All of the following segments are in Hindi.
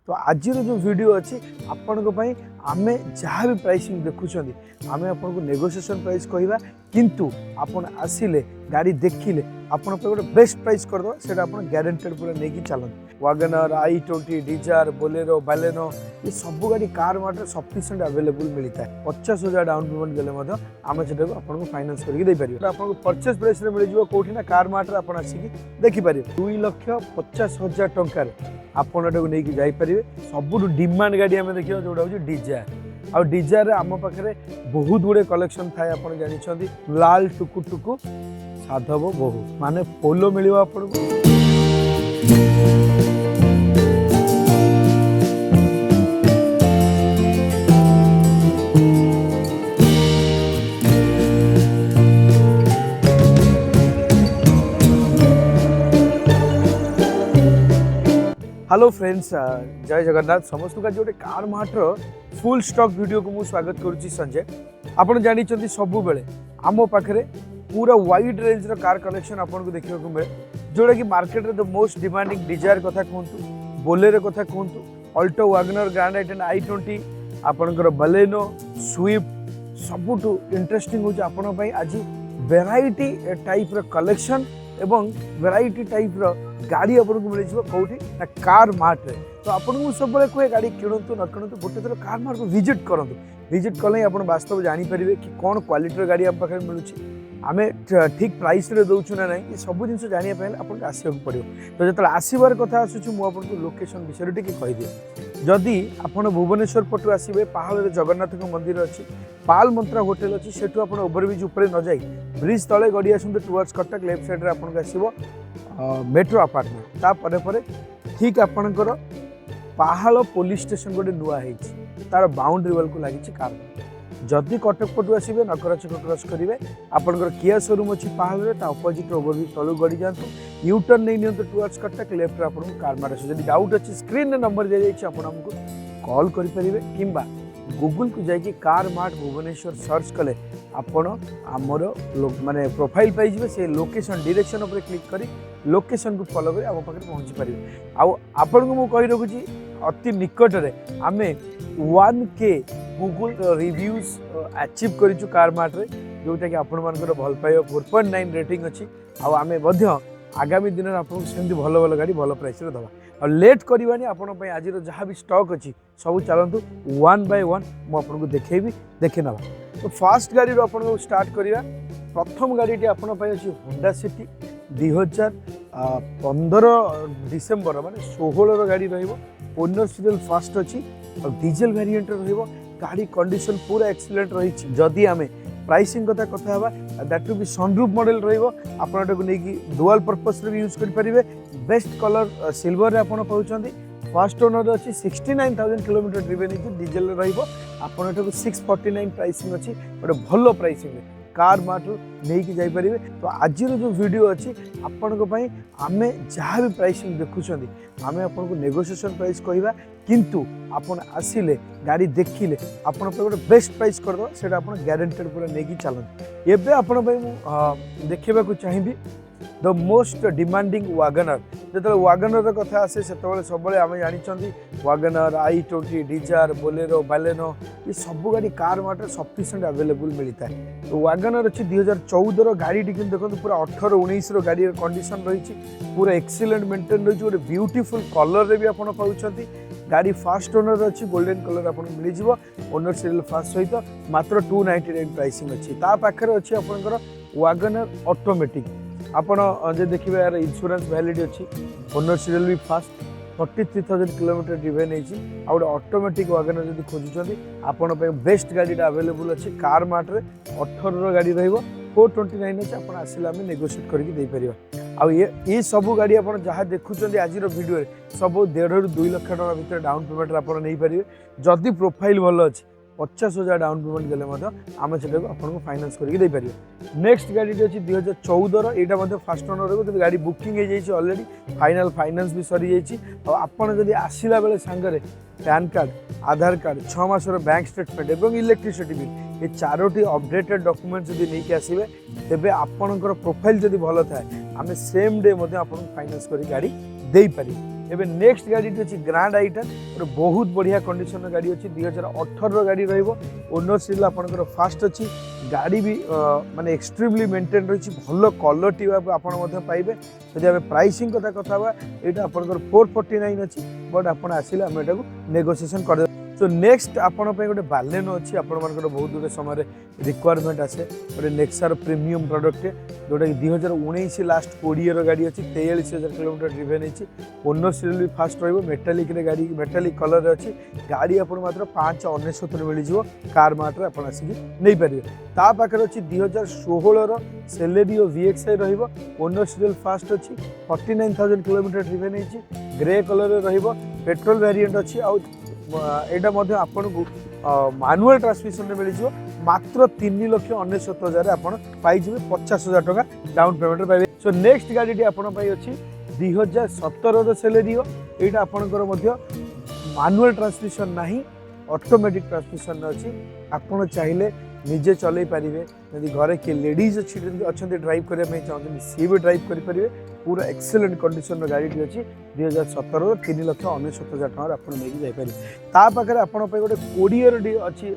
तो आज जो वीडियो अच्छी आपण आम जहाँ भी प्राइसिंग देखुं आम आपको नेगोशिएशन प्राइस कहवा किंतु आपण आसिले गाड़ी देखिले आपण गोटे बेस्ट प्राइस करदे से ग्यारंटेड पूरा नहीं चलते वागनर i20 डिजार बोलेरो बालेनो ये सब गाड़ी कार मार्ट सफिशिएंट अवेलेबल मिलता है 50,000 डाउन पेमेंट देले आम से आपको फाइनान्स करके आपको परचेज प्राइस मिल जाए कौटी ना कार मार्ट आप आसिक देखिपारे 2,50,000 टंकार आपड़ नहीं जापर सब डिमांड गाड़ी आम देखा जोटा हूँ डिजार आ डिजार आम पाखे बहुत गुड़े कलेक्शन थाए आप जानते लाल टुकु टुकु साधव बहु माने पोलो मिल आपको हेलो फ्रेंड्स जय जगन्नाथ समस्त का जो car martyr full stock video को मुझे स्वागत करुच्ची संजय आपड़ जानते सब बेले आम पाखे पूरा वाइड रेंज रो कार कलेक्शन आपको देखा मिले जोड़ा कि market the most demanding Dzire कथा कहतु बोलेरो कथा कहतु Alto Wagner grand i10 i20 आपणकर बलेनो स्विफ्ट सबुठू इंटरेस्टिंग होची आपण पई आज वेराइटी टाइप रो कलेक्शन एवं वेराइटी टाइप रो गाड़ी आपको मिल जाए कौटी ना कार मार्ट रे तो आपको सब कहे गाड़ी किणतु न किणतु गोटे थर कार मार्ट को विजिट करूँ विजिट कले आप वास्तव जानीपर कि कौन क्वालिटी गाड़ी आप पाखे मिलूँ आम ठीक प्राइस रे दौचु ना ये सब जिन जानापी आपको आसवाक पड़ो तो जो आसबार कथा आसूँ मुझे लोकेशन विषय टी कहीदे जदि आप भुवनेश्वर पटू आसवे पहाड़ जगन्नाथ मंदिर अच्छी पाल मंत्रा होटेल अच्छी सेठू आप ओवरब्रिज उपर न जाए ब्रिज तले गड़ी आसते टुवर्ड्स कटक लेफ्ट साइड आपको आसो मेट्रो अपार्टमेंट तापर ठीक आपणकर पहाड़ पुलिस स्टेशन गोटे नुआ है तार बाउंड्री वाल को लगी कार जदि कटक पटू आसवे नकरा छक क्रॉस करेंगे आपंकर किया शोरूम अच्छी पहाड़ अपोजिट ओवरब्रिज तलू गड़ी जातु यूटर्न नहीं नियंतु टुवर्ड्स कटक लेफ्ट आपको कार मार्ट आस डाउट अच्छी स्क्रीन नंबर दी जाइए आपको कॉल करेंगे कि गूगल को जाकि कार मार्ट भुवनेश्वर सर्च कले आपण आमर माने प्रोफाइल पाइबे से लोकेशन डायरेक्शन उपर क्लिक करी लोकेशन को फॉलो करी आम पाखे पहुँची पारे आपण को कही रखुची अति निकट में आम 1K गूगल रिव्यूज अचीव करूँ कार मार्ट रे जोटा कि आपण मानकर भल पाइबा 4.9 रेटिंग अच्छी आम आगामी दिन में आपको सेमती भल भल गाड़ी भल प्राइस रे दवा और लेट करवानी आपण आज जहाँ भी स्टॉक अच्छी सब चलतु 1 by 1 मुझे देखेबी देखे ना तो फास्ट गाड़ी आप स्टार्ट करवा प्रथम गाड़ी आपण अच्छी होंडा सिटी 2015 डिसेम्बर माने 16 गाड़ी ओनर सीरियल फास्ट अच्छी और डीजेल वेरिएंट गाड़ी कंडीशन पूरा एक्सीलेंट रही जदि आम प्राइसिंग कथा कथा that to be sunroof model रही डुअल पर्पस रे यूज करेंगे बेस्ट कलर सिल्वर आप पाँच फर्स्ट ओनर अच्छी 69,000 किलोमीटर ड्रिवेन डीजेल रही 649 प्राइसिंग अच्छी गोटे भल प्राइसिंग कार मार्ट नहीं जापर तो आज जो वीडियो अच्छी आपण आम जहाँ भी प्राइसिंग देखुं आम आपको नेगोशिएशन प्राइस कहवा किंतु आपण आसिले गाड़ी देखिले आपण गोटे बेस्ट प्राइस करदे से ग्यारंटेड पूरा नहीं चलते एवं आपण देखा चाहिए द मोस्ट डिमांडिंग वागनर जो वागनर कथा आसे से सब आम जानते वागनर i20 डिजार बोलेरो बालेनो ये सब गाड़ी कार मार्ट सफिशिएंट अवेलेबल मिलता है तो वागनर अच्छी 2014 गाड़ी देखो पूरा 18-19 गाड़ी कंडीशन रही पूरा एक्सीलेंट मेंटेन रही गोटे ब्यूटीफुल कलर रे भी आप पाँच गाड़ी फास्ट ओनर अच्छी गोल्डन कलर आपको मिल जाए ओनर सीरियल फास्ट सहित मात्र 299 प्राइसिंग अच्छी पाखे अच्छी आपंकर वागनर ऑटोमेटिक आपण जो देखिए यार इंश्योरेंस वैलिड अच्छी ओनर सीरियल भी फास्ट 43,000 किलोमीटर ड्रिवेन होटे ऑटोमेटिक वागनर जब खोजुंट आपण बेस्ट गाड़ी अवेलेबल अच्छी कार मार्ट रे 18 गाड़ी रही 429 अच्छे आप आसिले आम नेगोशिएट करके ये सब गाड़ी आप जहाँ देखुं आज वीडियो सब 1.5 ରୁ 2 लाख टका भर डाउन पेमेंट आप नहीं पारे जदि प्रोफाइल भल अच्छी 50,000 डाउन पेमेंट देले आम से आपको फाइनान्स करके नेक्स्ट गाड़ी अच्छी 2014 यहाँ फास्ट ओनर रही गाड़ी बुकिंग हो ऑलरेडी फाइनाल फाइनान्स भी सरी जाइए आपड़ जब आसला बेले सांगरे पैन कार्ड आधार कार्ड 6 मासर बैंक स्टेटमेंट और इलेक्ट्रिसिटी बिल ये 4टी अपडेटेड डॉक्यूमेंट जब नहीं आसवे तेज आपणकर प्रोफाइल जब भल थाए आम सेम डे आपको फाइनान्स कर गाड़ी दे पारे एबे नेक्स्ट गाड़ी अच्छी ग्रांड आइटन गोटे बहुत बढ़िया कंडीशन गाड़ी अच्छी 2018 गाड़ी रोनरशिप आपंकर फास्ट अच्छी गाड़ी भी माने एक्सट्रीमली मेंटेन रही भल कलर टी आप पाइबे जदि आम प्राइसिंग कथा कथा यहाँ आपंकर 449 अच्छी बट आप आसिले आम यहाँ नेगोसिएशन कर सो नेक्स्ट आपण गोटे बालेनो अच्छी आपण बहुत गुटे समय रिक्वायरमेंट आसे गोटे नेक्सार प्रीमियम प्रोडक्ट जोटा कि 2019 लास्ट 20 गाड़ी अच्छी 43,000 किलोमीटर ड्रिवेन होती ओनरशिप भी फास्ट रही मेटालिक गाड़ी मेटालिक कलर अच्छी गाड़ी आप मात्र 5,900 मिल कार मार्ट आप आसिक नहीं पारे ता पाखे अच्छी 2016 सेलेरियो VXI ओनरशिप फास्ट अच्छी 49,000 किलोमीटर ड्रिवेन होती ग्रे कलर रेट्रोल वेरिएंट अच्छी यहाँ आपन को मानुआल ट्रांसमिशन मिल मात्र 3,99,000 आपड़ पाइबे 50,000 टका डाउन पेमेंट पाइबे। सो नेक्स्ट गाड़ी आपन अच्छी 2017 सेलेरियो यहाँ आपंकर मानुआल ट्रांसमिशन ना ऑटोमेटिक ट्रांसमिशन अच्छी आपड़ चाहिए निजे चल पारे जब घरे किए लेडीज अच्छा ड्राइव करने चाहते सी भी ड्राइव करेंगे पूरा एक्सीलेंट कंडीशन गाड़ी अच्छी 2017 3,99,000 टकर आप जापर तापाखे आपण गोटे 20 अच्छी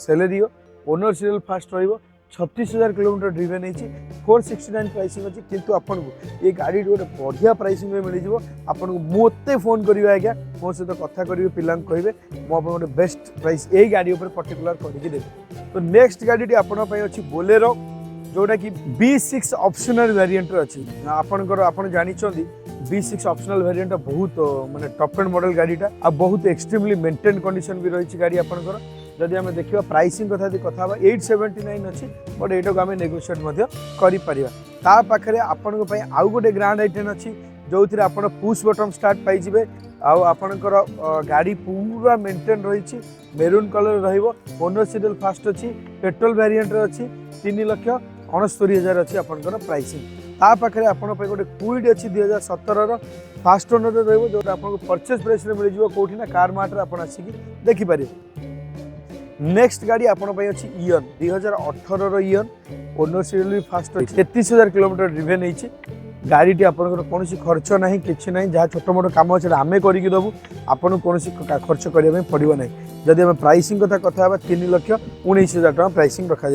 सेलेरियो ओनरशिप फास्ट रो 36,000 किलोमीटर ड्रिवेन होती 469 प्राइसिंग अच्छी किंतु आपन को ये गाड़ी गोटे बढ़िया प्राइसिंग में मिल जाव आपन को मत फोन करेंगे आज्ञा मो सहित कथा करेंगे पिला कहे मुझे गोटे बेस्ट प्राइस यही गाड़ी पर्टिकुलर करके देवी। तो नेक्स्ट गाड़ी आपण अच्छी बोलेरो जोटा कि B6 ऑप्शनल वेरिएंट अच्छी आपनकर आपण जानिछंदी B6 ऑप्शनल वेरिएंट बहुत माने टॉप एंड मॉडल गाड़ीटा आ बहुत एक्सट्रीमली मेंटेन कंडीशन भी रही गाड़ी आपनकर जदि आम देखा प्राइसिंग कथा कथा 879 अच्छी बट यहाँ को आम नेगोशिएट कर आपण आउ गोटे ग्रांड आइटम अच्छी जो थी आप पुश बटन स्टार्ट पाइबे आपणकर गाड़ी पूरा मेंटेन रही मेरून कलर रोनरशिप फास्ट अच्छी पेट्रोल वेरिएंट अच्छी 3,69,000 अच्छी आपंकर प्राइसिंग ता पाखे आपण गोटे क्विड अच्छी 2017 फास्ट ओनर जो आपको परचेज प्राइस मिल जाए कौटी ना कार मार्ट आप आसिक देखिपारे। नेक्स्ट गाड़ी आपण अच्छी इयन 2018 इयन ओनरशिप भी फास्ट 33,000 किलोमीटर ड्रिवेन होती गाड़ी आपंकर कौन खर्च ना कि ना जहाँ छोट मोट कम अच्छे आम करदेबू आपन कौन खर्च करने पड़ो ना जदि आम प्राइसिंग कथा कथा 3,19,000 टका प्राइसिंग रखा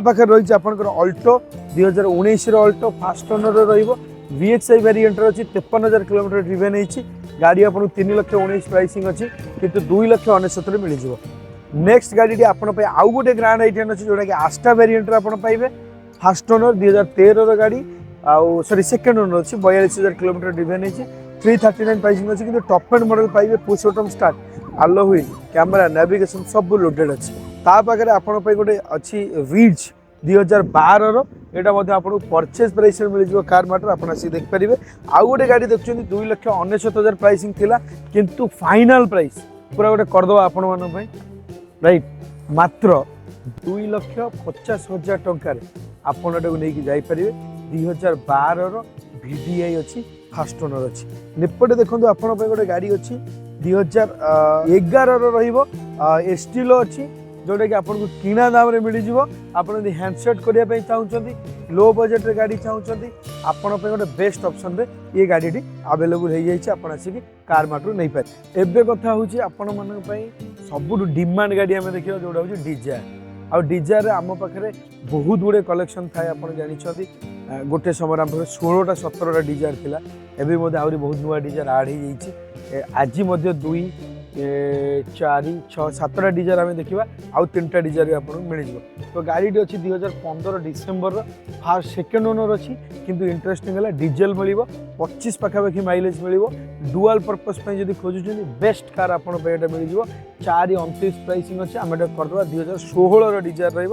पाखे रही आपंकर Alto 2019 Alto fast owner VXI variant अच्छी 53,000 किलोमीटर ड्रिवेन होती गाड़ी आपको 3,19,000 प्राइसिंग अच्छी किंतु 2,69,000 मिल जाव। नेक्स्ट गाड़ी आपन आउ गोटे ग्रांड आइटम अच्छी जोटा कि आस्टा वेरिएंट आप पाइबे फास्ट ओनर 2013 गाड़ी आउ सॉरी सेकेंड ओनर अच्छी 42,000 किलोमीटर ड्रिवेन होती 339 प्राइसिंग अच्छी किंतु टॉप एंड मॉडल पाइबे push button start alloy wheel camera navigation सब लोडेड अच्छी ता पाखे आपण गोटे अच्छी रिच 2012 यहाँ आपको परचेज प्राइस मिल जाए कार मार्ट आप देखिपारे आउ गोटे गाड़ी देखते 2,69,000 प्राइसिंग थिला किंतु फाइनाल प्राइस पूरा गोटे करदे आपण मान राइट मात्र 2,50,000 टकर आपड़ नहीं जापर 2012 VDI अच्छी फास्ट ओनर अच्छी निपटे देखो आपण गोटे गाड़ी अच्छी 2011 एस्टिलो अच्छी जोटा कि आपको किना दाम रे मिल जाव आप हैंडसेट करने चाहते लो बजेट रे गाड़ी चाहते आपण गोटे बेस्ट ऑप्शन रे ये गाड़ी अवेलेबल हो जाए आसिक कार मार्ट नहीं पारे। एबे कथा हूँ आपण मान सब डिमांड गाड़ी आम देखा जोटा हूँ डिजायर आ डिजायर आम पाखे बहुत गुड़े कलेक्शन थाए आप जानते गोटे समय आम 16टा 17टा डिजायर थिला एबे आहरी बहुत नुआ डिजायर आड हो आज 2 4 6 7टा डिजायर आम देखा आउ 3टा डिजायर आपको मिल जाए। तो गाड़ी अच्छी 2015 डिसेम्बर फास्ट सेकेंड ओनर अच्छी किंतु इंटरेस्टिंग है डीजेल मिल 25 पाखापाखि माइलेज मिल डुआल पर्पस जब खोजुं बेस्ट कार आप मिल जाए 4,29 प्राइसिंग अच्छी आम करदे 2016 डिजायर रही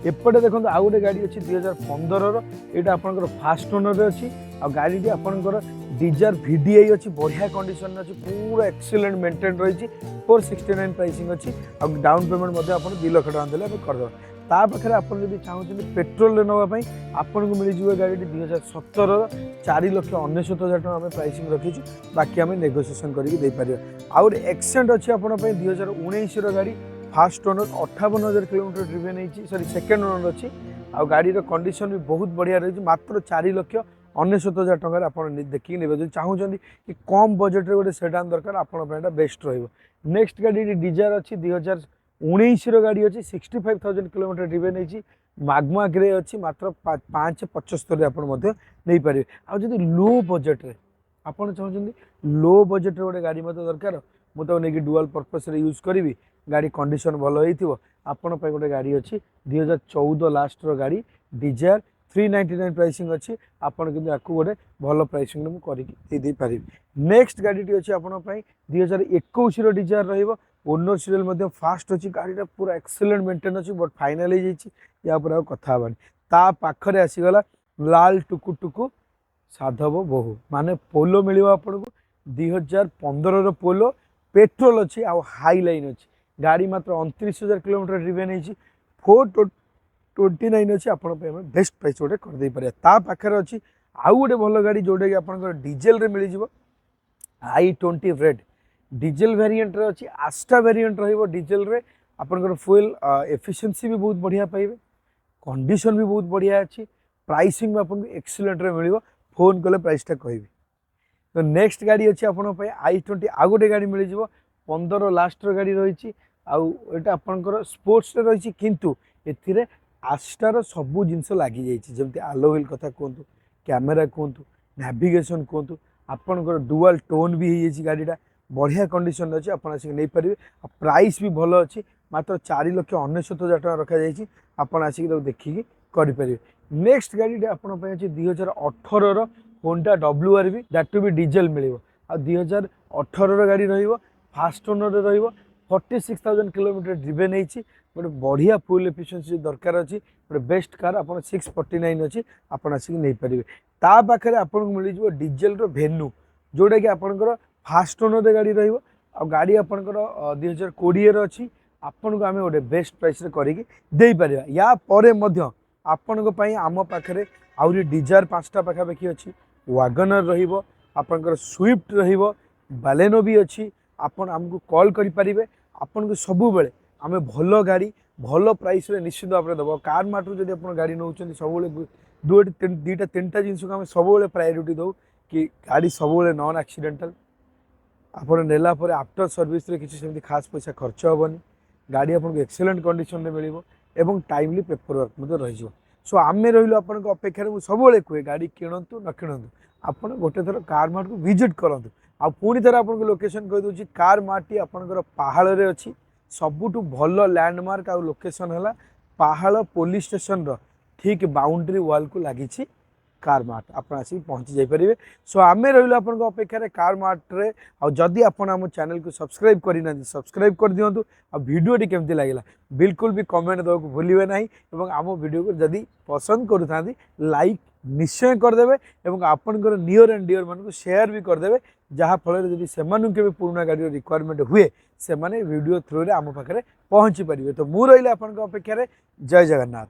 एपटे देखो आउ गोटे गाड़ी अच्छी 2015 यहाँ आपंकर फास्ट ओनर अच्छी आ गाड़ी आपंकर डिजायर VDI अच्छी बढ़िया कंडीशन अच्छी पूरा एक्सीलेंट मेंटेन रही 469 प्राइसिंग अच्छी आ डाउन पेमेंट आप 2 लाख टका देले करदे ता पाखे आप चाहते पेट्रोल नापी आपन को मिल जाए गाड़ी 2017 4,19,000 टका आम प्राइसिंग रखीचु बाकी आम नेगोसिएशन करके आउ एक्सेंट अच्छी आप 2019 गाड़ी फास्ट ओनर 58,000 किलोमीटर ड्रिवेन होती सॉरी सेकेंड ओनर अच्छी आ गाड़ी कंडीशन भी बहुत बढ़िया रही मात्र 4,69,000 $99,000 टकर आप देखिए ने जो चाहूँगी कि कम बजेट गोटे सेडान दरकार आपटा बेस्ट नेक्स्ट गाड़ी डिजायर अच्छी 2019 गाड़ी अच्छी 65,000 किलोमीटर ड्रिवेन होती माग्मा ग्रे अच्छी मात्र 575 नहीं पारे आदि लो बजेट रे आपड़ चाहते लो बजेट गोटे गाड़ी मत दरकार मुझे नहीं डुआल पर्पस यूज करी गाड़ी कंडीशन भल हो आपण गोटे गाड़ी अच्छी 2014 लास्ट गाड़ी डिजायर 399 प्राइसिंग अच्छी आपड़ कि गोटे भल प्राइसिंग मुझे पारि नेक्स्ट गाड़ी अच्छी आपण 2021 डिजायर रही ओनर सीरियल फास्ट अच्छी गाड़ीटा पूरा एक्सीलेंट मेंटेन अच्छी बट फाइनाल या कथा ता पाखरे आसीगला लाल टुकु टुकु साधव बहु माने पोलो मिल आपको 2015 पोलो पेट्रोल अच्छी आ हाई लाइन अच्छी गाड़ी मात्र 29,000 किलोमीटर ड्रिवेन होती 429 अच्छी आप बेस्ट प्राइस गोटे करदे पारे ता पाखरे अच्छी आउ गोटे भल गाड़ी जोटा कि आप डीजेल रे मिल i20 रेड डीजेल वेरिएंट रे अच्छी आस्टा वेरिएंट रहिबो डीजेल रे आपनकर फ्यूल एफिशिएंसी भी बहुत बढ़िया पाइबे कंडीशन भी बहुत बढ़िया अच्छी प्राइसिंग भी आपको एक्सीलेंट रे मिलिबो फोन कले प्राइसटा कहबी तो नेक्स्ट गाड़ी अच्छी आपन i20 आ गोटे गाड़ी मिल 15 लास्ट गाड़ी रही आउटा आपंकर स्पोर्ट्स रही किंतु एथिरे आस्टार सबू जिनस लगी जाती आलो व्हील कथा कहतु कैमेरा कहतु नेविगेशन कहतु आपंकर डुआल टोन भी हो गाड़ीटा बढ़िया कंडीशन अच्छी आप नहीं पारे प्राइस भी भल अच्छी मात्र 4,99,000 टका रखा जाइए आप आसिक देखिकी करें नेक्स्ट गाड़ी आपन अच्छी 2018 होंडा WRV दैट टू भी डीजेल मिल आ 2018 गाड़ी फास्ट ओनर रही 46,000 किलोमीटर ड्रिवेन होती गोटे बढ़िया फुल एफिशिएंसी दरकार अच्छी गोटे बेस्ट कार आप 649 अच्छी आप आसिक नहीं पारे ता पाखे आपको मिल डीजेल वेन्यू जोटा कि आपंकर फास्ट ओनर गाड़ी गाड़ी आपंकर 2020 अच्छी आपन को आम गोटे बेस्ट प्राइस करके या आपण आम पाखे आहरी डिजायर 5टा पाखापाखि अच्छी वागनर रपर स्विफ्ट बालेनो भी अच्छी आपण आमको कॉल करें आपन को सबु बेले आम भल गाड़ी भल प्राइस रे निश्चित भाव में दब कार मार्ट जब आप गाड़ी नौ सब दुईटा 3टा जिनस को आम सब प्रायोरीटी दो कि गाड़ी सब नॉन एक्सीडेंटल आपड़ नेला आफ्टर सर्विस रे किसी सेमती खास पैसा खर्च हेनी गाड़ी आपको एक्सीलेंट कंडीशन में मिल एवं टाइमली पेपर वर्क रही सो आम रही आपण अपेक्षा मुझे सब कहे गाड़ी किणतु न किणतु आप गोटे थर कार मार्ट को विजिट करूँ आ पुणी थर आपको लोकेशन कहीदे कार मार्ट टी आपंकर पहाड़ रे अच्छी सबुठु भल लैंडमार्क आ लोकेशन है पहाड़ पुलिस स्टेशन ठीक बाउंड्री वाल को लगी कार मार्ट आप आसिक पहुँची जाइए सो आम रही आप अपेक्षा कार मार्ट रे आदि आपण आम चैनल को सब्सक्राइब करना सब्सक्राइब कर दिंतु आ वीडियोटी केमती लगे बिल्कुल भी कमेंट देवा भूलिए ना और आम वीडियो को जदि पसंद करूँ लाइक निश्चय करदे और आपंकर नियर एंड डियर मान शेयर भी करदे जहाँफल जब से पुराना गाड़ी रिक्वायरमेंट हुए से वीडियो थ्रू आम पाखे पहुँची पारे तो मुझे रही अपेक्षा जय जगन्नाथ।